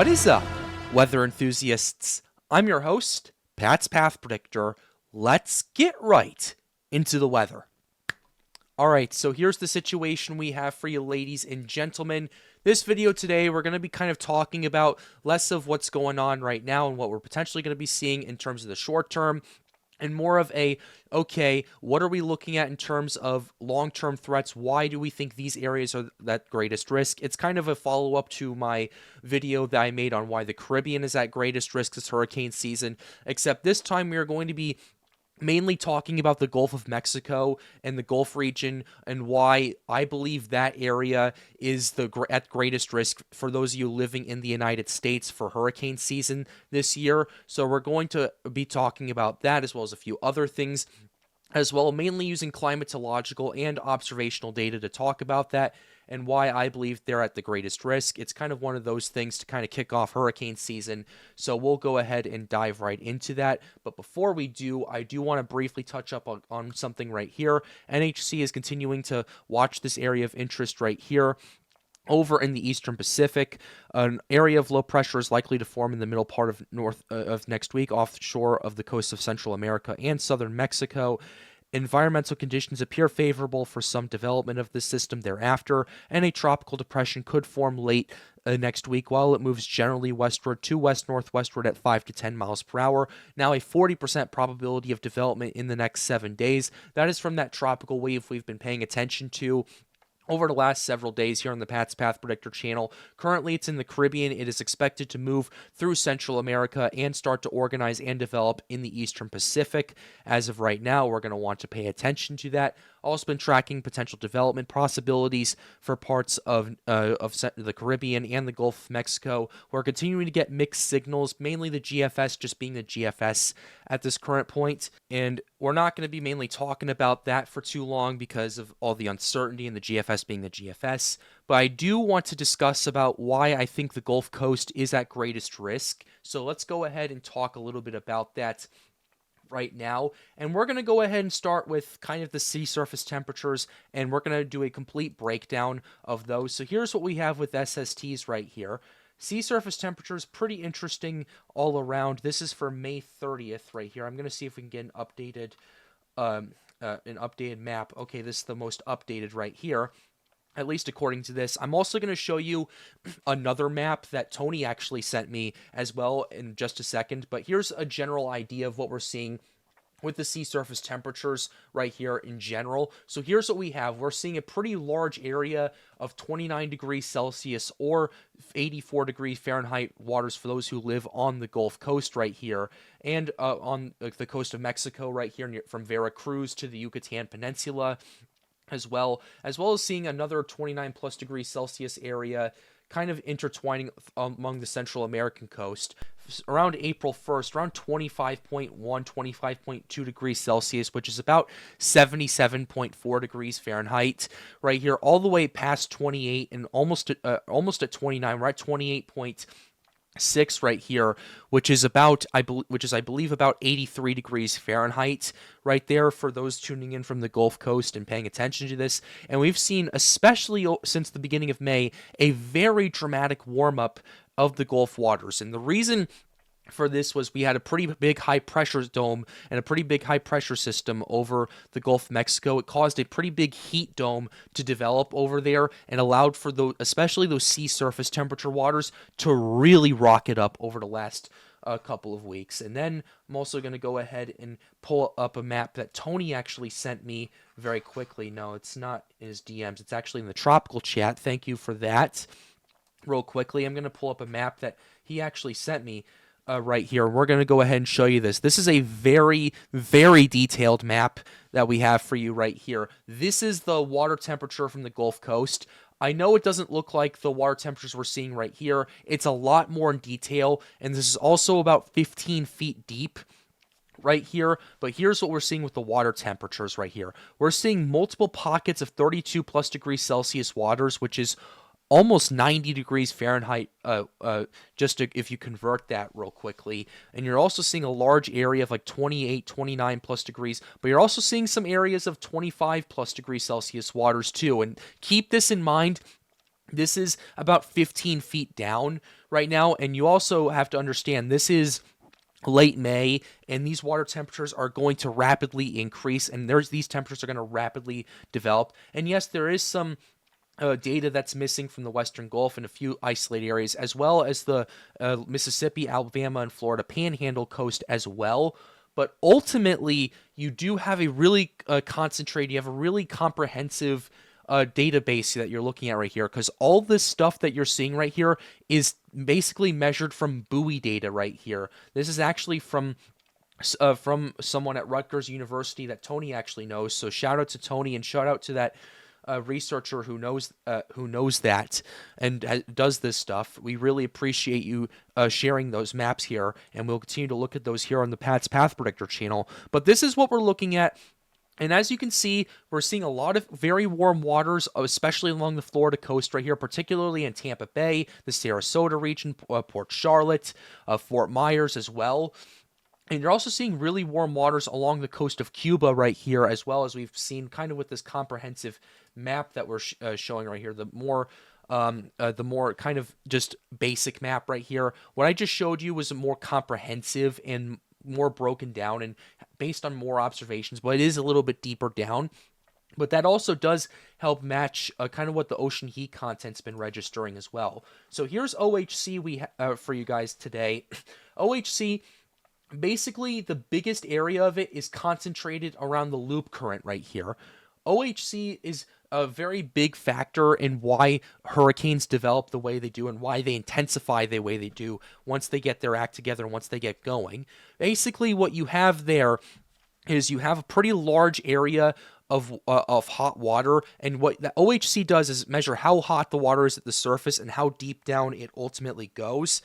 What is up, weather enthusiasts? I'm your host, Pat's Path Predictor. Let's get right into the weather. Alright, so here's the situation we have for you, ladies and gentlemen. This video today, we're going to be kind of talking about less of what's going on right now and what we're potentially going to be seeing in terms of the short term, and more of a, okay, what are we looking at in terms of long-term threats? Why do we think these areas are at greatest risk? It's kind of a follow-up to my video that I made on why the Caribbean is at greatest risk this hurricane season, except this time we are going to be mainly talking about the Gulf of Mexico and the Gulf region and why I believe that area is at greatest risk for those of you living in the United States for hurricane season this year. So we're going to be talking about that as well as a few other things as well, mainly using climatological and observational data to talk about that and why I believe they're at the greatest risk. It's kind of one of those things to kind of kick off hurricane season, so we'll go ahead and dive right into that. But before we do, I do want to briefly touch up on something right here. NHC is continuing to watch this area of interest right here. Over in the eastern Pacific, an area of low pressure is likely to form in the middle part of next week offshore of the coast of Central America and southern Mexico. Environmental conditions appear favorable for some development of the system thereafter, and a tropical depression could form late next week while it moves generally westward to west-northwestward at 5 to 10 miles per hour. Now a 40% probability of development in the next 7 days. That is from that tropical wave we've been paying attention to over the last several days here on the Pat's Path Predictor channel. Currently, it's in the Caribbean. It is expected to move through Central America and start to organize and develop in the Eastern Pacific. As of right now, we're going to want to pay attention to that. Also been tracking potential development possibilities for parts of the Caribbean and the Gulf of Mexico. We're continuing to get mixed signals, mainly the GFS just being the GFS at this current point. And we're not going to be mainly talking about that for too long because of all the uncertainty and the GFS being the GFS. But I do want to discuss about why I think the Gulf Coast is at greatest risk. So let's go ahead and talk a little bit about that right now, and we're going to go ahead and start with kind of the sea surface temperatures, and we're going to do a complete breakdown of those. So here's what we have with SSTs right here. Sea surface temperatures, pretty interesting all around. This is for May 30th right here. I'm going to see if we can get an updated map. Okay, this is the most updated right here, at least according to this. I'm also going to show you another map that Tony actually sent me as well in just a second. But here's a general idea of what we're seeing with the sea surface temperatures right here in general. So here's what we have. We're seeing a pretty large area of 29 degrees Celsius or 84 degrees Fahrenheit waters for those who live on the Gulf Coast right here, and on the coast of Mexico right here from Veracruz to the Yucatan Peninsula, as well as seeing another 29 plus degrees Celsius area kind of intertwining among the Central American coast. Around April 1st, around 25.1, 25.2 degrees Celsius, which is about 77.4 degrees Fahrenheit right here, all the way past 28 and almost at 29, right? 28.6 right here, which is I believe about 83 degrees Fahrenheit right there for those tuning in from the Gulf Coast and paying attention to this. And we've seen, especially since the beginning of May, a very dramatic warm up of the Gulf waters. And the reason for this was we had a pretty big high pressure dome and a pretty big high pressure system over the Gulf of Mexico. It caused a pretty big heat dome to develop over there and allowed for especially those sea surface temperature waters to really rocket up over the last couple of weeks. And then I'm also going to go ahead and pull up a map that Tony actually sent me very quickly. No, it's not in his DMs. It's actually in the tropical chat. Thank you for that. Real quickly, I'm going to pull up a map that he actually sent me right here. We're going to go ahead and show you this. This is a very, very detailed map that we have for you right here. This is the water temperature from the Gulf Coast. I know it doesn't look like the water temperatures we're seeing right here. It's a lot more in detail, and this is also about 15 feet deep right here. But here's what we're seeing with the water temperatures right here. We're seeing multiple pockets of 32 plus degrees Celsius waters, which is almost 90 degrees Fahrenheit, if you convert that real quickly. And you're also seeing a large area of like 28, 29 plus degrees, but you're also seeing some areas of 25 plus degrees Celsius waters too. And keep this in mind, This is about 15 feet down right now, and you also have to understand this is late May, and these water temperatures are going to rapidly increase, and these temperatures are going to rapidly develop. And yes, there is some data that's missing from the Western Gulf and a few isolated areas, as well as the Mississippi, Alabama, and Florida Panhandle coast as well. But ultimately, you do have a really concentrated, you have a really comprehensive database that you're looking at right here, because all this stuff that you're seeing right here is basically measured from buoy data right here. This is actually from someone at Rutgers University that Tony actually knows. So shout out to Tony, and shout out to that researcher who knows that and does this stuff. We really appreciate you sharing those maps here, and we'll continue to look at those here on the Pat's Path Predictor channel. But this is what we're looking at. And as you can see, we're seeing a lot of very warm waters, especially along the Florida coast right here, particularly in Tampa Bay, the Sarasota region, Port Charlotte, Fort Myers as well. And you're also seeing really warm waters along the coast of Cuba right here, as well as we've seen kind of with this comprehensive map that we're showing right here, the more kind of just basic map right here. What I just showed you was a more comprehensive and more broken down and based on more observations, but it is a little bit deeper down. But that also does help match kind of what the ocean heat content's been registering as well. So here's OHC for you guys today. OHC, basically the biggest area of it is concentrated around the loop current right here. OHC is a very big factor in why hurricanes develop the way they do and why they intensify the way they do once they get their act together and once they get going. Basically, what you have there is you have a pretty large area of hot water, and what the OHC does is measure how hot the water is at the surface and how deep down it ultimately goes.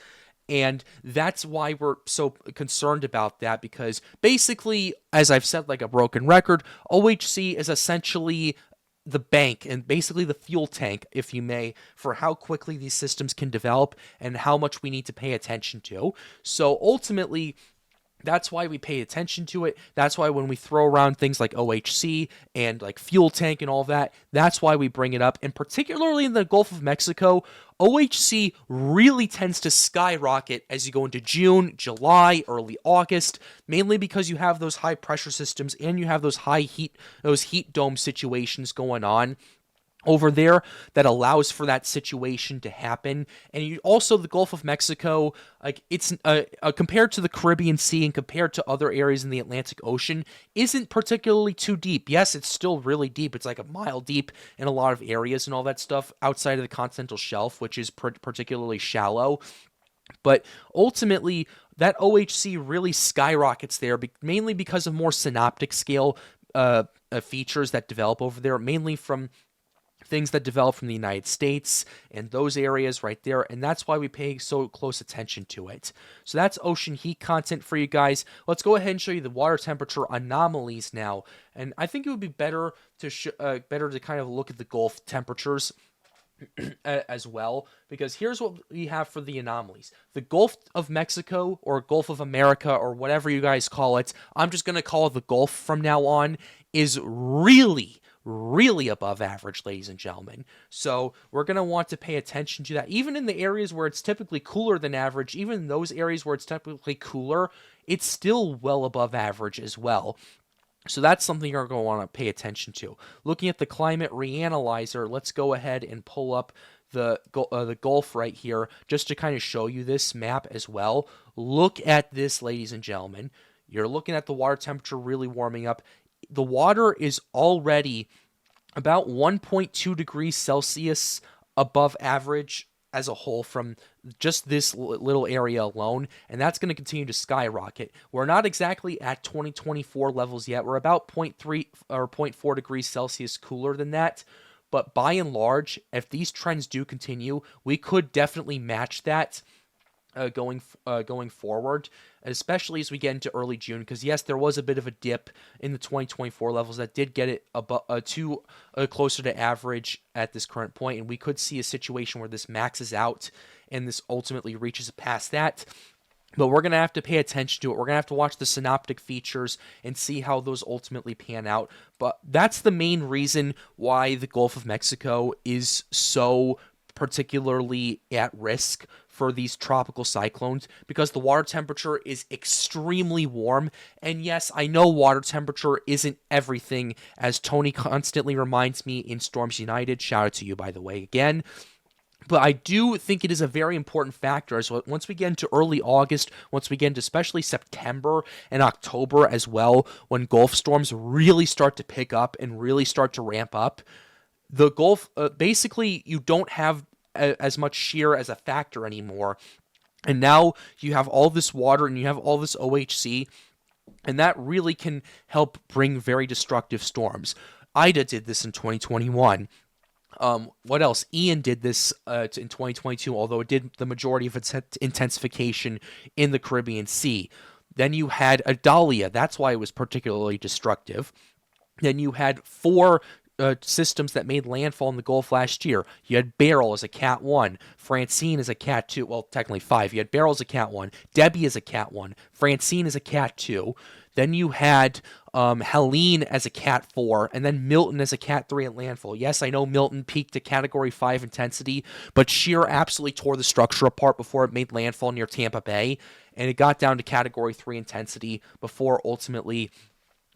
And that's why we're so concerned about that, because basically, as I've said like a broken record, OHC is essentially the bank and basically the fuel tank, if you may, for how quickly these systems can develop and how much we need to pay attention to. So ultimately, that's why we pay attention to it. That's why when we throw around things like OHC and like fuel tank and all that, that's why we bring it up. And particularly in the Gulf of Mexico, OHC really tends to skyrocket as you go into June, July, early August, mainly because you have those high pressure systems and you have those heat dome situations going on over there that allows for that situation to happen. And you also, the Gulf of Mexico, like it's compared to the Caribbean Sea and compared to other areas in the Atlantic Ocean, isn't particularly too deep. Yes, it's still really deep. It's like a mile deep in a lot of areas and all that stuff outside of the continental shelf, which is particularly shallow. But ultimately, that OHC really skyrockets there, mainly because of more synoptic scale features that develop over there, mainly from things that develop from the United States and those areas right there, and that's why we pay so close attention to it. So that's ocean heat content for you guys. Let's go ahead and show you the water temperature anomalies now, and I think it would be better to kind of look at the Gulf temperatures as well, because here's what we have for the anomalies. The Gulf of Mexico, or Gulf of America, or whatever you guys call it, I'm just going to call it the Gulf from now on, is really above average, ladies and gentlemen. So we're going to want to pay attention to that. Even in the areas where it's typically cooler than average, even in those areas where it's typically cooler, it's still well above average as well. So that's something you're going to want to pay attention to. Looking at the climate reanalyzer, let's go ahead and pull up the Gulf right here just to kind of show you this map as well. Look at this, ladies and gentlemen. You're looking at the water temperature really warming up. The water is already about 1.2 degrees Celsius above average as a whole from just this little area alone, and that's going to continue to skyrocket. We're not exactly at 2024 levels yet. We're about 0.3 or 0.4 degrees Celsius cooler than that, but by and large, if these trends do continue, we could definitely match that going forward, especially as we get into early June, because yes, there was a bit of a dip in the 2024 levels that did get it closer to average at this current point, and we could see a situation where this maxes out and this ultimately reaches past that. But we're going to have to pay attention to it. We're going to have to watch the synoptic features and see how those ultimately pan out. But that's the main reason why the Gulf of Mexico is so particularly at risk for these tropical cyclones because the water temperature is extremely warm. And yes, I know water temperature isn't everything, as Tony constantly reminds me in Storms United. Shout out to you, by the way, again. But I do think it is a very important factor as well. Once we get into early August, once we get into especially September and October as well, when Gulf storms really start to pick up and really start to ramp up, the Gulf, basically, you don't have as much shear as a factor anymore. And now you have all this water and you have all this OHC, and that really can help bring very destructive storms. Ida did this in 2021. What else? Ian did this in 2022, although it did the majority of its intensification in the Caribbean Sea. Then you had Adalia. That's why it was particularly destructive. Then you had four systems that made landfall in the Gulf last year. You had Beryl as a Cat 1, Francine as a Cat 2, well, technically 5. You had Beryl as a Cat 1, Debbie as a Cat 1, Francine as a Cat 2. Then you had Helene as a Cat 4, and then Milton as a Cat 3 at landfall. Yes, I know Milton peaked to Category 5 intensity, but shear absolutely tore the structure apart before it made landfall near Tampa Bay, and it got down to Category 3 intensity before ultimately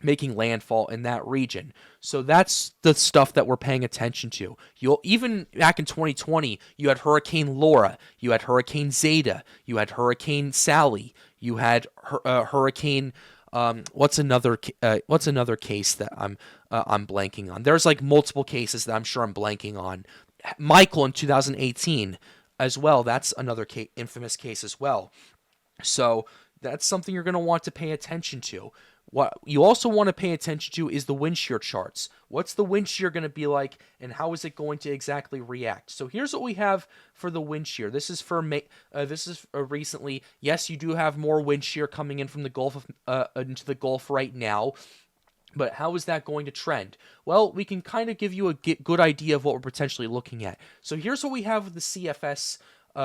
making landfall in that region. So that's the stuff that we're paying attention to. You'll even back in 2020, you had Hurricane Laura, you had Hurricane Zeta, you had Hurricane Sally, you had Hurricane. What's another case that I'm blanking on? There's like multiple cases that I'm sure I'm blanking on. Michael in 2018 as well. That's another infamous case as well. So that's something you're going to want to pay attention to. What you also want to pay attention to is the wind shear charts. What's the wind shear going to be like, and how is it going to exactly react? So here's what we have for the wind shear. This is for recently. Yes, you do have more wind shear coming in from the Gulf into the Gulf right now. But how is that going to trend? Well, we can kind of give you a good idea of what we're potentially looking at. So here's what we have with the CFS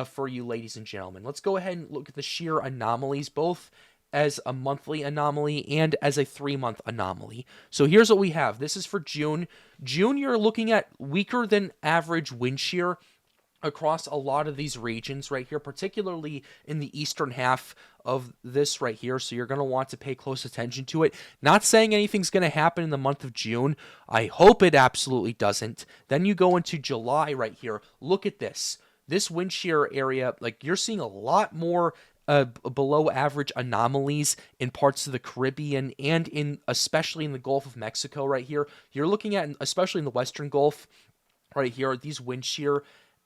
for you, ladies and gentlemen. Let's go ahead and look at the shear anomalies, both as a monthly anomaly and as a 3-month anomaly. So here's what we have. This is for June. June, you're looking at weaker than average wind shear across a lot of these regions right here, particularly in the eastern half of this right here. So you're going to want to pay close attention to it. Not saying anything's going to happen in the month of June. I hope it absolutely doesn't. Then you go into July right here. Look at this. This wind shear area, like you're seeing a lot more below average anomalies in parts of the Caribbean and especially in the Gulf of Mexico right here. You're looking at, especially in the Western Gulf right here, these wind shear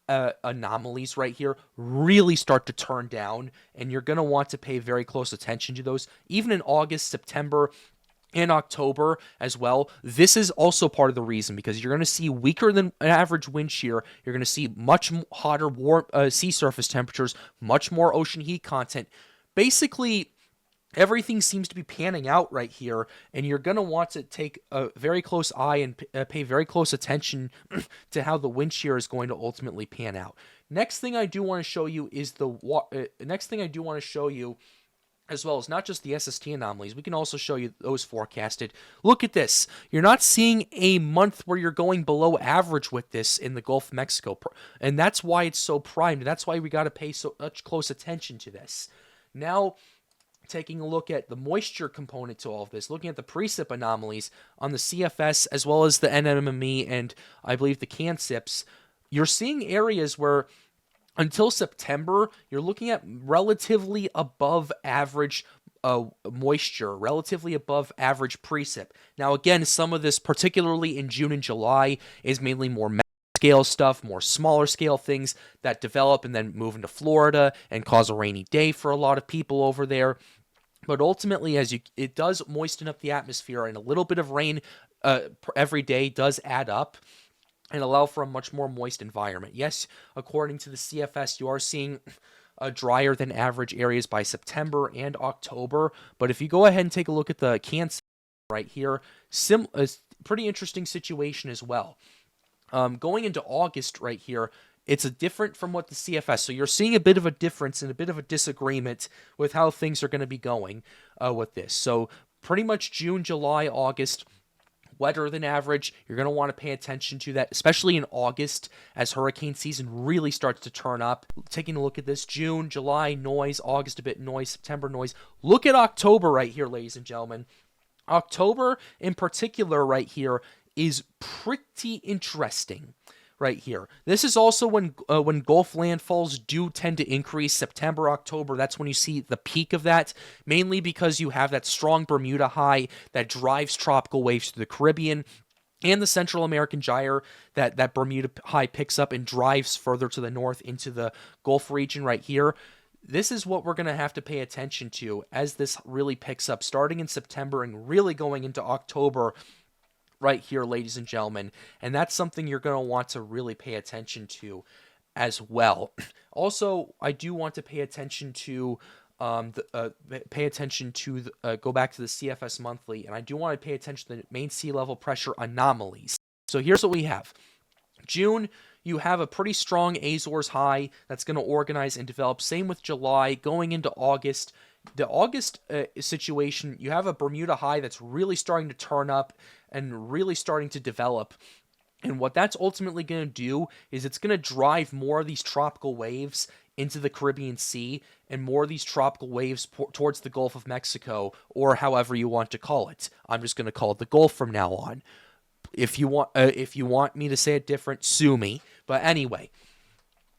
anomalies right here really start to turn down, and you're going to want to pay very close attention to those. Even in August, September, and October as well. This is also part of the reason, because you're going to see weaker than average wind shear. You're going to see much hotter warm sea surface temperatures, much more ocean heat content. Basically, everything seems to be panning out right here, and you're going to want to take a very close eye and pay very close attention to how the wind shear is going to ultimately pan out. Next thing I do want to show you is as well as not just the SST anomalies. We can also show you those forecasted. Look at this. You're not seeing a month where you're going below average with this in the Gulf of Mexico. And that's why it's so primed. That's why we got to pay so much close attention to this. Now, taking a look at the moisture component to all of this, looking at the precip anomalies on the CFS as well as the NMME and I believe the CANSIPs, you're seeing areas where until September, you're looking at relatively above average moisture, relatively above average precip. Now, again, some of this, particularly in June and July, is mainly more scale stuff, more smaller scale things that develop and then move into Florida and cause a rainy day for a lot of people over there. But ultimately, it does moisten up the atmosphere, and a little bit of rain every day does add up and allow for a much more moist environment. Yes, according to the CFS, you are seeing drier than average areas by September and October. But if you go ahead and take a look at the Kansas right here, a pretty interesting situation as well. Going into August right here, it's different from what the CFS. So you're seeing a bit of a difference and a bit of a disagreement with how things are going to be going with this. So pretty much June, July, August, wetter than average. You're going to want to pay attention to that, especially in August as hurricane season really starts to turn up. Taking a look at this, June, July, noise, August a bit noise, September noise. Look at October right here, ladies and gentlemen. October in particular right here is pretty interesting. Right here. This is also when Gulf landfalls do tend to increase. September, October, that's when you see the peak of that, mainly because you have that strong Bermuda high that drives tropical waves to the Caribbean and the Central American gyre that Bermuda high picks up and drives further to the north into the Gulf region right here. This is what we're going to have to pay attention to as this really picks up starting in September and really going into October right here, ladies and gentlemen, and that's something you're going to want to really pay attention to as well. Also, I do want to pay attention to go back to the CFS monthly, and I do want to pay attention to the main sea level pressure anomalies. So here's what we have. June, you have a pretty strong Azores high that's going to organize and develop. Same with July. Going into August, the August situation, you have a Bermuda high that's really starting to turn up and really starting to develop. And what that's ultimately going to do is it's going to drive more of these tropical waves into the Caribbean Sea and more of these tropical waves towards the Gulf of Mexico, or however you want to call it. I'm just going to call it the Gulf from now on. If you want me to say it different, sue me. But anyway,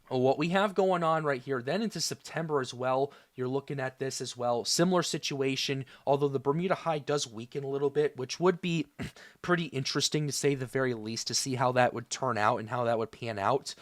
what we have going on right here, then into September as well, you're looking at this as well. Similar situation, although the Bermuda high does weaken a little bit, which would be pretty interesting to say the very least, to see how that would turn out and how that would pan out.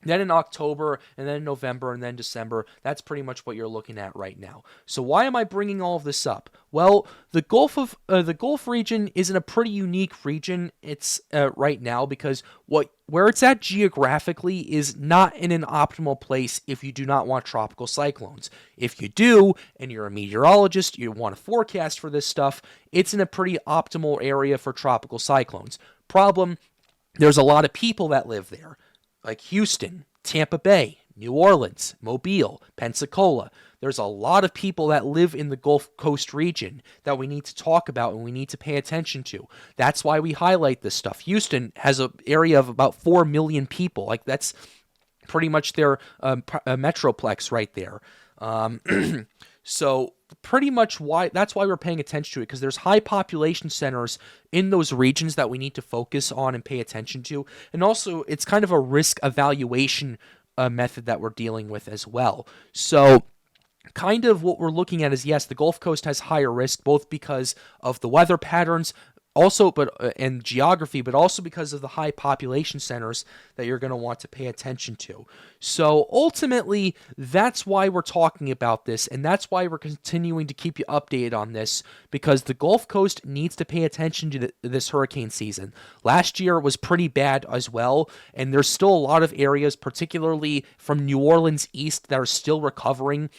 Then in October, and then November, and then December, that's pretty much what you're looking at right now. So why am I bringing all of this up? Well, the Gulf region is in a pretty unique region. It's right now because where it's at geographically is not in an optimal place if you do not want tropical cyclones. If you do, and you're a meteorologist, you want to forecast for this stuff, it's in a pretty optimal area for tropical cyclones. Problem, there's a lot of people that live there. Like Houston, Tampa Bay, New Orleans, Mobile, Pensacola. There's a lot of people that live in the Gulf Coast region that we need to talk about and we need to pay attention to. That's why we highlight this stuff. Houston has an area of about 4 million people. Like, that's pretty much their metroplex right there. So pretty much that's why we're paying attention to it, because there's high population centers in those regions that we need to focus on and pay attention to. And also, it's kind of a risk evaluation method that we're dealing with as well. So kind of what we're looking at is, yes, the Gulf Coast has higher risk, both because of the weather patterns, also, and geography, but also because of the high population centers that you're going to want to pay attention to. So ultimately, that's why we're talking about this, and that's why we're continuing to keep you updated on this, because the Gulf Coast needs to pay attention to this hurricane season. Last year was pretty bad as well, and there's still a lot of areas, particularly from New Orleans east, that are still recovering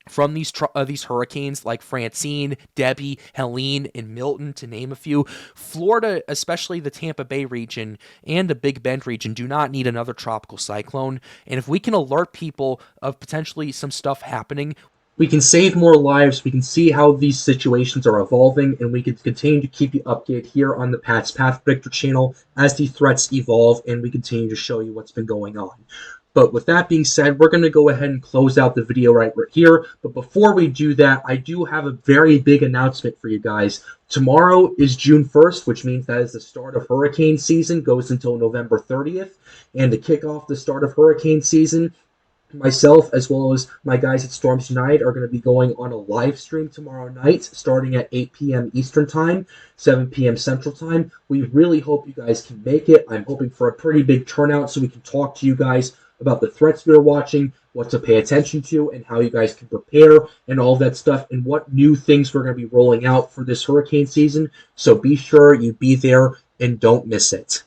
from these hurricanes, like Francine, Debbie, Helene, and Milton, to name a few. Florida, especially the Tampa Bay region and the Big Bend region, do not need another tropical cyclone. And if we can alert people of potentially some stuff happening, we can save more lives, we can see how these situations are evolving, and we can continue to keep you updated here on the Pat's Path Predictor channel as the threats evolve, and we continue to show you what's been going on. But with that being said, we're going to go ahead and close out the video right here. But before we do that, I do have a very big announcement for you guys. Tomorrow is June 1st, which means that is the start of hurricane season, goes until November 30th. And to kick off the start of hurricane season, myself, as well as my guys at Storms United, are going to be going on a live stream tomorrow night, starting at 8 p.m. Eastern Time, 7 p.m. Central Time. We really hope you guys can make it. I'm hoping for a pretty big turnout so we can talk to you guys about the threats we're watching, what to pay attention to, and how you guys can prepare, and all that stuff, and what new things we're going to be rolling out for this hurricane season. So be sure you be there and don't miss it.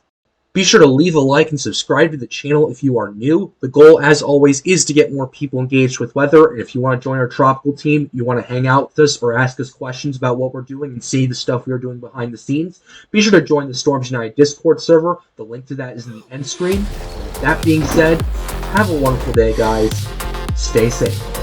Be sure to leave a like and subscribe to the channel if you are new. The goal, as always, is to get more people engaged with weather. And if you want to join our tropical team, you want to hang out with us or ask us questions about what we're doing and see the stuff we're doing behind the scenes, be sure to join the Storms United Discord server. The link to that is in the end screen. With that being said, have a wonderful day, guys. Stay safe.